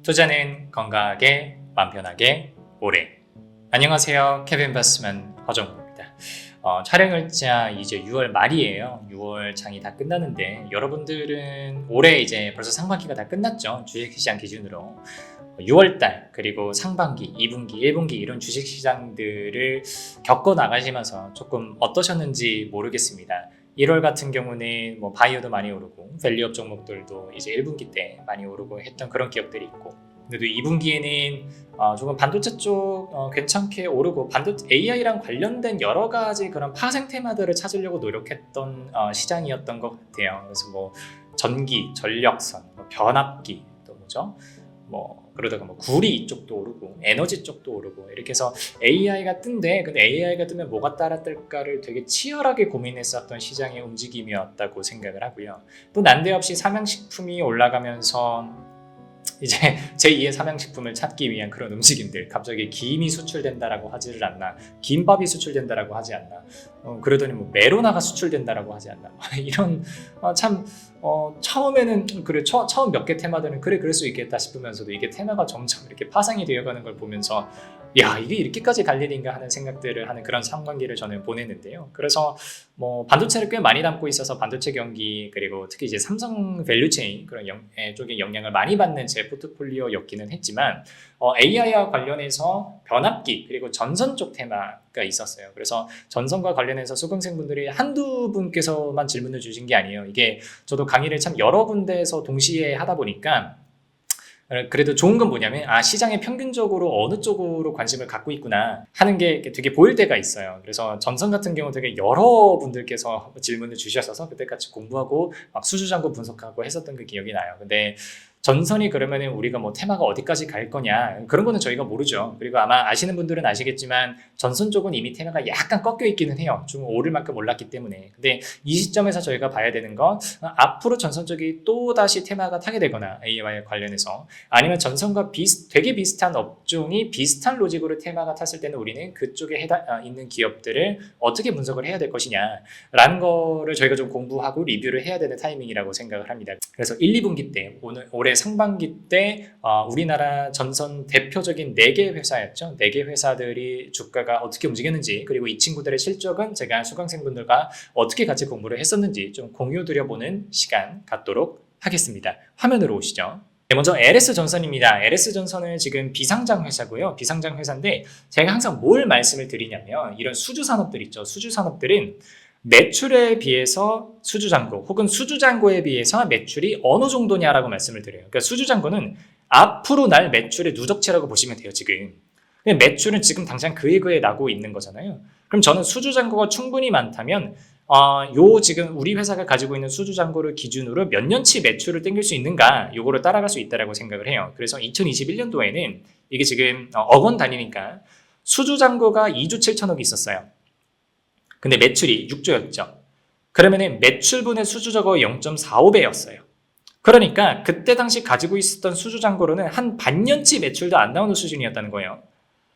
투자는 건강하게, 마음 편하게, 오래. 안녕하세요. 케빈 바스만 허정우입니다. 촬영일자 이제 6월 말이에요. 6월 장이 다 끝나는데 여러분들은 올해 이제 벌써 상반기가 다 끝났죠. 주식시장 기준으로. 6월달 그리고 상반기, 2분기, 1분기 이런 주식시장들을 겪어 나가시면서 조금 어떠셨는지 모르겠습니다. 1월 같은 경우는 뭐 바이오도 많이 오르고 밸류업 종목들도 이제 1분기 때 많이 오르고 했던 그런 기억들이 있고, 그래도 2분기에는 조금 반도체 쪽 괜찮게 오르고 AI랑 관련된 여러 가지 그런 파생 테마들을 찾으려고 노력했던 시장이었던 것 같아요. 그래서 뭐 전기, 전력선, 뭐 변압기, 또 뭐죠? 그러다가 구리 이쪽도 오르고 에너지 쪽도 오르고 이렇게 해서 AI가 뜬데, 근데 AI가 뜨면 뭐가 따라 뜰까를 되게 치열하게 고민했었던 시장의 움직임이었다고 생각을 하고요. 또 난데없이 삼양식품이 올라가면서 이제 제2의 삼양식품을 찾기 위한 그런 움직임들, 갑자기 김이 수출된다라고 하지를 않나, 김밥이 수출된다라고 하지 않나, 그러더니 뭐 메로나가 수출된다라고 하지 않나, 이런 처음에는 그래 처음 몇 개 테마들은 그럴 수 있겠다 싶으면서도 이게 테마가 점점 이렇게 파생이 되어가는 걸 보면서 야, 이게 이렇게까지 갈 일인가 하는 생각들을 하는 그런 상반기를 저는 보냈는데요. 그래서 뭐 반도체를 꽤 많이 담고 있어서 반도체 경기, 그리고 특히 이제 삼성 밸류체인 그런 쪽에 영향을 많이 받는 제 포트폴리오였기는 했지만 AI와 관련해서 변압기 그리고 전선 쪽 테마가 있었어요. 그래서 전선과 관련해서 수강생분들이 한두 분께서만 질문을 주신 게 아니에요. 이게 저도 강의를 참 여러 군데에서 동시에 하다 보니까 그래도 좋은 건 뭐냐면 시장에 평균적으로 어느 쪽으로 관심을 갖고 있구나 하는 게 되게 보일 때가 있어요. 그래서 전선 같은 경우 되게 여러분들께서 질문을 주셨어서 그때 같이 공부하고 막 수주장고 분석하고 했었던 그 기억이 나요. 근데 전선이 그러면은 우리가 뭐 테마가 어디까지 갈 거냐, 그런 거는 저희가 모르죠. 그리고 아마 아시는 분들은 아시겠지만 전선 쪽은 이미 테마가 약간 꺾여 있기는 해요. 좀 오를 만큼 올랐기 때문에. 근데 이 시점에서 저희가 봐야 되는 건 앞으로 전선 쪽이 또 다시 테마가 타게 되거나 AI와 관련해서, 아니면 전선과 되게 비슷한 업종이 비슷한 로직으로 테마가 탔을 때는 우리는 그쪽에 있는 기업들을 어떻게 분석을 해야 될 것이냐라는 거를 저희가 좀 공부하고 리뷰를 해야 되는 타이밍이라고 생각을 합니다. 그래서 1, 2분기 때 올해 상반기 때 우리나라 전선 대표적인 4개 회사였죠. 4개 회사들이 주가가 어떻게 움직였는지, 그리고 이 친구들의 실적은 제가 수강생분들과 어떻게 같이 공부를 했었는지 좀 공유드려보는 시간 갖도록 하겠습니다. 화면으로 오시죠. 네, 먼저 LS전선입니다. LS전선은 지금 비상장 회사고요. 비상장 회사인데 제가 항상 뭘 말씀을 드리냐면, 이런 수주산업들 있죠. 수주산업들은 매출에 비해서 수주잔고 혹은 수주잔고에 비해서 매출이 어느 정도냐라고 말씀을 드려요. 그러니까 수주잔고는 앞으로 날 매출의 누적치라고 보시면 돼요. 지금 매출은 지금 당장 그에 나고 있는 거잖아요. 그럼 저는 수주잔고가 충분히 많다면 지금 우리 회사가 가지고 있는 수주잔고를 기준으로 몇 년치 매출을 땡길 수 있는가, 요거를 따라갈 수 있다라고 생각을 해요. 그래서 2021년도에는 이게 지금 억 원 단위니까 수주잔고가 2조 7천억이 있었어요. 근데 매출이 6조였죠. 그러면은 매출분의 수주자가 0.45배였어요. 그러니까 그때 당시 가지고 있었던 수주잔고로는 한 반년치 매출도 안 나오는 수준이었다는 거예요.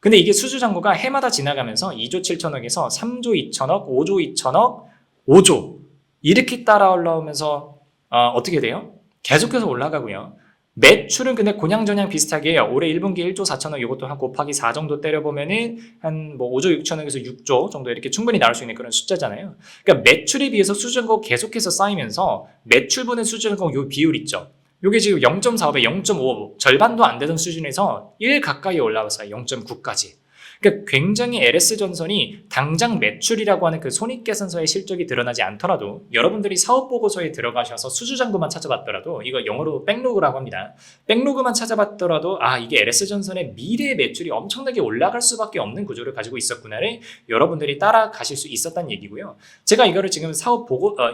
근데 이게 수주잔고가 해마다 지나가면서 2조 7천억에서 3조 2천억, 5조 2천억, 5조 이렇게 따라 올라오면서 어떻게 돼요? 계속해서 올라가고요. 매출은 근데 곤양저냥 비슷하게 해요. 올해 1분기 1조 4천억, 이것도 한 곱하기 4 정도 때려보면은 한 5조 6천억에서 6조 정도 이렇게 충분히 나올 수 있는 그런 숫자잖아요. 그러니까 매출에 비해서 수주잔고 계속해서 쌓이면서 매출분의 수주잔고 요 비율 있죠. 요게 지금 0.45배, 0.5 절반도 안 되던 수준에서 1 가까이 올라왔어요. 0.9까지. 그러니까 굉장히 LS전선이 당장 매출이라고 하는 그 손익계산서의 실적이 드러나지 않더라도, 여러분들이 사업보고서에 들어가셔서 수주잔고만 찾아봤더라도, 이거 영어로 백로그라고 합니다. 백로그만 찾아봤더라도 이게 LS전선의 미래 매출이 엄청나게 올라갈 수밖에 없는 구조를 가지고 있었구나를 여러분들이 따라가실 수 있었다는 얘기고요. 제가 이거를 지금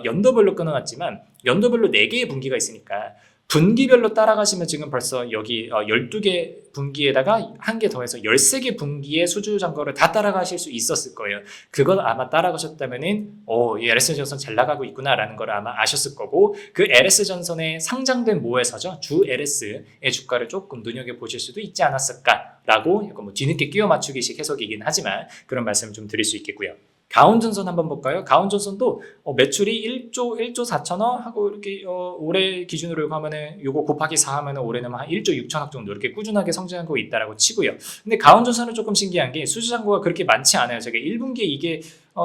연도별로 끊어놨지만 연도별로 4개의 분기가 있으니까 분기별로 따라가시면 지금 벌써 여기 12개 분기에다가 한 개 더해서 13개 분기의 수주잔고를 다 따라가실 수 있었을 거예요. 그걸 아마 따라가셨다면은 이 LS전선 잘 나가고 있구나라는 걸 아마 아셨을 거고, 그 LS전선에 상장된 모회사죠. 주 LS의 주가를 조금 눈여겨보실 수도 있지 않았을까라고, 이거 뒤늦게 끼워 맞추기식 해석이긴 하지만 그런 말씀을 좀 드릴 수 있겠고요. 가온전선 한번 볼까요? 가온전선도 매출이 1조 4천억 하고 이렇게 올해 기준으로 하면은 요거 곱하기 4 하면은 올해는 한 1조 6천억 정도 이렇게 꾸준하게 성장하고 있다라고 치고요. 근데 가온전선은 조금 신기한 게 수주잔고가 그렇게 많지 않아요. 제가 1분기에 이게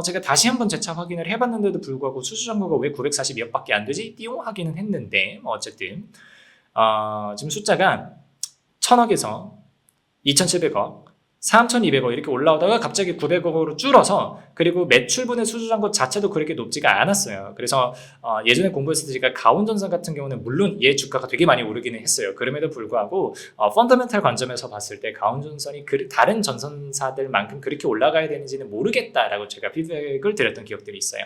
제가 다시 한번 재차 확인을 해봤는데도 불구하고 수주잔고가 왜 942억밖에 안 되지? 띠용 하기는 했는데 어쨌든 지금 숫자가 1000억에서 2700억 3,200억 이렇게 올라오다가 갑자기 900억으로 줄어서 그리고 매출분의 수주잔고 자체도 그렇게 높지가 않았어요. 그래서 예전에 공부했을 때 제가 가온전선 같은 경우는 물론 얘 주가가 되게 많이 오르기는 했어요. 그럼에도 불구하고 펀더멘탈 관점에서 봤을 때 가온전선이 다른 전선사들만큼 그렇게 올라가야 되는지는 모르겠다라고 제가 피드백을 드렸던 기억들이 있어요.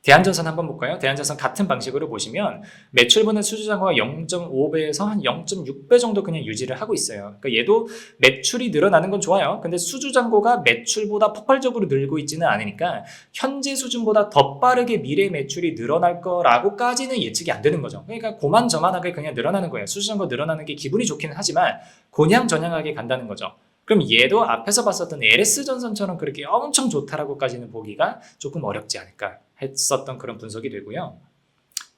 대한전선 한번 볼까요? 대한전선 같은 방식으로 보시면 매출분의 수주잔고가 0.5배에서 한 0.6배 정도 그냥 유지를 하고 있어요. 그러니까 얘도 매출이 늘어나는 건 좋아요. 근데 수주잔고가 매출보다 폭발적으로 늘고 있지는 않으니까 현재 수준보다 더 빠르게 미래 매출이 늘어날 거라고까지는 예측이 안 되는 거죠. 그러니까 고만저만하게 그냥 늘어나는 거예요. 수주잔고 늘어나는 게 기분이 좋기는 하지만 곤양저냥하게 간다는 거죠. 그럼 얘도 앞에서 봤었던 LS전선처럼 그렇게 엄청 좋다라고까지는 보기가 조금 어렵지 않을까 했었던 그런 분석이 되고요.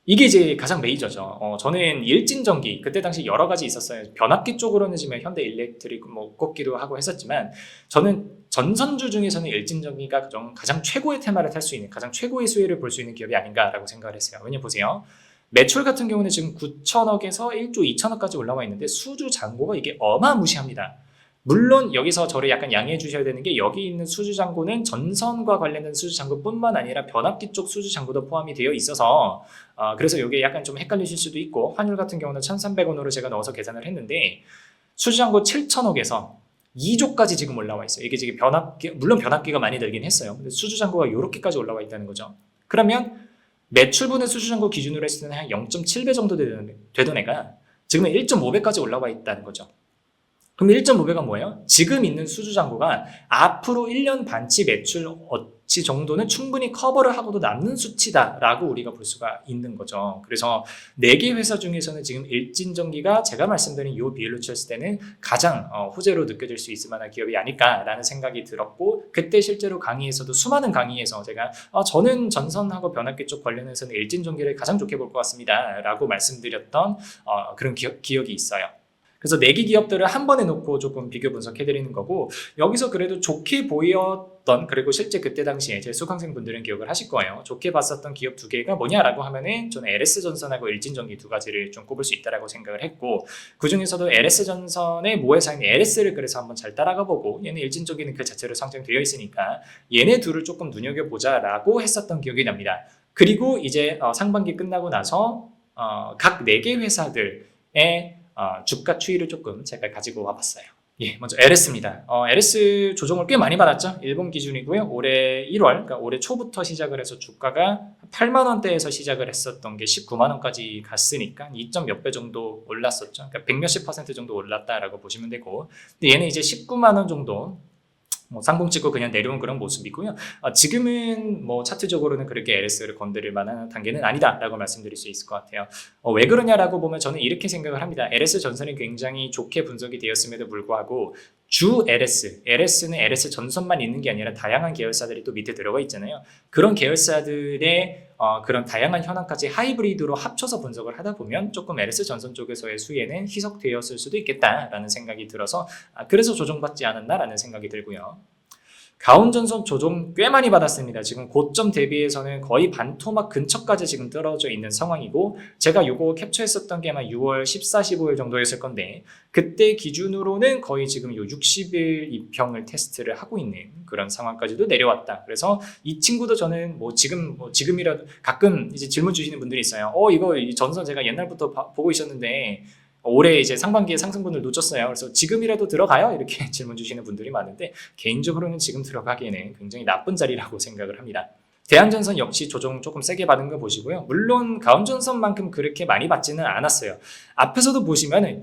이게 이제 가장 메이저죠. 저는 일진전기 그때 당시 여러 가지 있었어요. 변압기 쪽으로는 지금 현대일렉트릭 꼽기도 하고 했었지만 저는 전선주 중에서는 일진전기가 가장 최고의 테마를 탈 수 있는 가장 최고의 수혜를 볼 수 있는 기업이 아닌가라고 생각을 했어요. 왜냐면 보세요. 매출 같은 경우는 지금 9천억에서 1조 2천억까지 올라와 있는데 수주 잔고가 이게 어마무시합니다. 물론 여기서 저를 약간 양해해 주셔야 되는 게 여기 있는 수주잔고는 전선과 관련된 수주잔고뿐만 아니라 변압기 쪽 수주잔고도 포함이 되어 있어서 그래서 이게 약간 좀 헷갈리실 수도 있고 환율 같은 경우는 1,300원으로 제가 넣어서 계산을 했는데 수주잔고 7천억에서 2조까지 지금 올라와 있어요. 이게 지금 물론 변압기가 많이 들긴 했어요. 근데 수주잔고가 이렇게까지 올라와 있다는 거죠. 그러면 매출분의 수주잔고 기준으로 했을 때는 한 0.7배 정도 되던 애가 지금은 1.5배까지 올라와 있다는 거죠. 그럼 1.5배가 뭐예요? 지금 있는 수주잔고가 앞으로 1년 반치 매출 어치 정도는 충분히 커버를 하고도 남는 수치다라고 우리가 볼 수가 있는 거죠. 그래서 4개 회사 중에서는 지금 일진전기가 제가 말씀드린 이 비율로 쳤을 때는 가장 호재로 느껴질 수 있을 만한 기업이 아닐까라는 생각이 들었고 그때 실제로 강의에서도 수많은 강의에서 제가 저는 전선하고 변압기 쪽 관련해서는 일진전기를 가장 좋게 볼 것 같습니다 라고 말씀드렸던 그런 기억이 있어요. 그래서 4개 기업들을 한 번에 놓고 조금 비교 분석해드리는 거고 여기서 그래도 좋게 보였던 그리고 실제 그때 당시에 제 수강생 분들은 기억을 하실 거예요. 좋게 봤었던 기업 2개가 뭐냐라고 하면은 저는 LS전선하고 일진전기 2가지를 좀 꼽을 수 있다라고 생각을 했고 그 중에서도 LS전선의 모회사인 LS를 그래서 한번 잘 따라가 보고 얘는 일진전기는 그 자체로 상장되어 있으니까 얘네 둘을 조금 눈여겨보자라고 했었던 기억이 납니다. 그리고 이제 상반기 끝나고 나서 각 4개 회사들의 주가 추이를 조금 제가 가지고 와봤어요. 예, 먼저 LS입니다. LS 조정을 꽤 많이 받았죠. 일본 기준이고요. 올해 1월, 그러니까 올해 초부터 시작을 해서 주가가 8만 원대에서 시작을 했었던 게 19만 원까지 갔으니까 2점 몇 배 정도 올랐었죠. 그러니까 100몇십 % 정도 올랐다라고 보시면 되고, 근데 얘는 이제 19만 원 정도 상봉 찍고 그냥 내려온 그런 모습이고요. 지금은 차트적으로는 그렇게 LS를 건드릴 만한 단계는 아니다라고 말씀드릴 수 있을 것 같아요. 왜 그러냐라고 보면 저는 이렇게 생각을 합니다. LS 전선이 굉장히 좋게 분석이 되었음에도 불구하고 주 LS는 LS 전선만 있는 게 아니라 다양한 계열사들이 또 밑에 들어가 있잖아요. 그런 계열사들의 그런 다양한 현황까지 하이브리드로 합쳐서 분석을 하다 보면 조금 LS 전선 쪽에서의 수혜는 희석되었을 수도 있겠다라는 생각이 들어서 그래서 조정받지 않았나라는 생각이 들고요. 가온전선 조정 꽤 많이 받았습니다. 지금 고점 대비해서는 거의 반토막 근처까지 지금 떨어져 있는 상황이고 제가 요거 캡처했었던 게 아마 6월 14, 15일 정도였을 건데 그때 기준으로는 거의 지금 요 60일 이평을 테스트를 하고 있는 그런 상황까지도 내려왔다. 그래서 이 친구도 저는 지금이라도 가끔 이제 질문 주시는 분들이 있어요. 이거 이 전선 제가 옛날부터 보고 있었는데 올해 이제 상반기에 상승분을 놓쳤어요. 그래서 지금이라도 들어가요? 이렇게 질문 주시는 분들이 많은데 개인적으로는 지금 들어가기에는 굉장히 나쁜 자리라고 생각을 합니다. 대한전선 역시 조정 조금 세게 받은 거 보시고요. 물론 가온전선만큼 그렇게 많이 받지는 않았어요. 앞에서도 보시면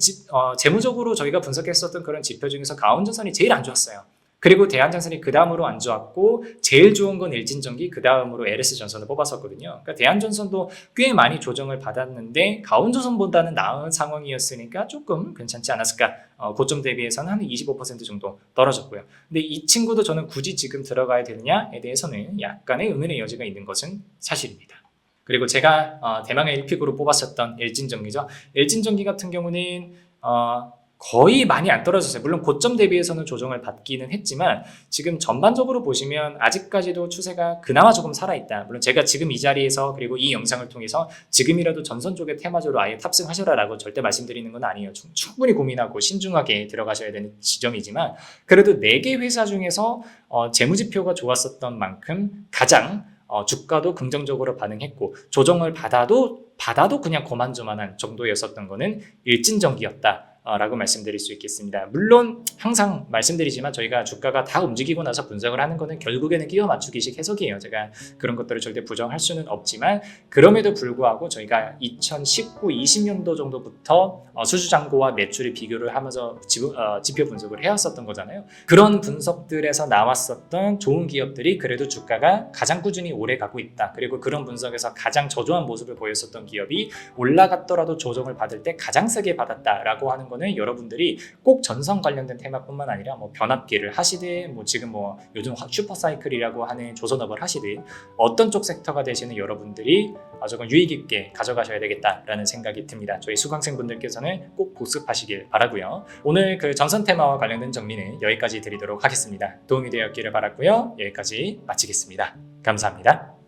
재무적으로 저희가 분석했었던 그런 지표 중에서 가온전선이 제일 안 좋았어요. 그리고 대한전선이 그 다음으로 안 좋았고 제일 좋은 건 일진전기, 그 다음으로 LS전선을 뽑았었거든요. 그러니까 대한전선도 꽤 많이 조정을 받았는데 가온조선보다는 나은 상황이었으니까 조금 괜찮지 않았을까. 고점 대비해서는 한 25% 정도 떨어졌고요. 근데 이 친구도 저는 굳이 지금 들어가야 되느냐에 대해서는 약간의 의문의 여지가 있는 것은 사실입니다. 그리고 제가 대망의 1픽으로 뽑았었던 일진전기죠. 일진전기 같은 경우는 거의 많이 안 떨어졌어요. 물론 고점 대비해서는 조정을 받기는 했지만 지금 전반적으로 보시면 아직까지도 추세가 그나마 조금 살아있다. 물론 제가 지금 이 자리에서 그리고 이 영상을 통해서 지금이라도 전선 쪽의 테마주로 아예 탑승하셔라라고 절대 말씀드리는 건 아니에요. 충분히 고민하고 신중하게 들어가셔야 되는 지점이지만 그래도 4개 회사 중에서 재무지표가 좋았었던 만큼 가장 주가도 긍정적으로 반응했고 조정을 받아도 그냥 거만저만한 정도였었던 거는 일진전기였다. 라고 말씀드릴 수 있겠습니다. 물론 항상 말씀드리지만 저희가 주가가 다 움직이고 나서 분석을 하는 거는 결국에는 끼워 맞추기식 해석이에요. 제가 그런 것들을 절대 부정할 수는 없지만 그럼에도 불구하고 저희가 2019, 20년도 정도부터 수주잔고와 매출의 비교를 하면서 지표 분석을 해왔었던 거잖아요. 그런 분석들에서 나왔었던 좋은 기업들이 그래도 주가가 가장 꾸준히 오래 가고 있다. 그리고 그런 분석에서 가장 저조한 모습을 보였었던 기업이 올라갔더라도 조정을 받을 때 가장 세게 받았다라고 하는 거는 여러분들이 꼭 전선 관련된 테마뿐만 아니라 뭐 변압기를 하시든 뭐 지금 뭐 요즘 슈퍼사이클이라고 하는 조선업을 하시든 어떤 쪽 섹터가 되시는 여러분들이 조금 유익 있게 가져가셔야 되겠다라는 생각이 듭니다. 저희 수강생분들께서는 꼭 복습하시길 바라고요. 오늘 그 전선 테마와 관련된 정리는 여기까지 드리도록 하겠습니다. 도움이 되었기를 바랐고요. 여기까지 마치겠습니다. 감사합니다.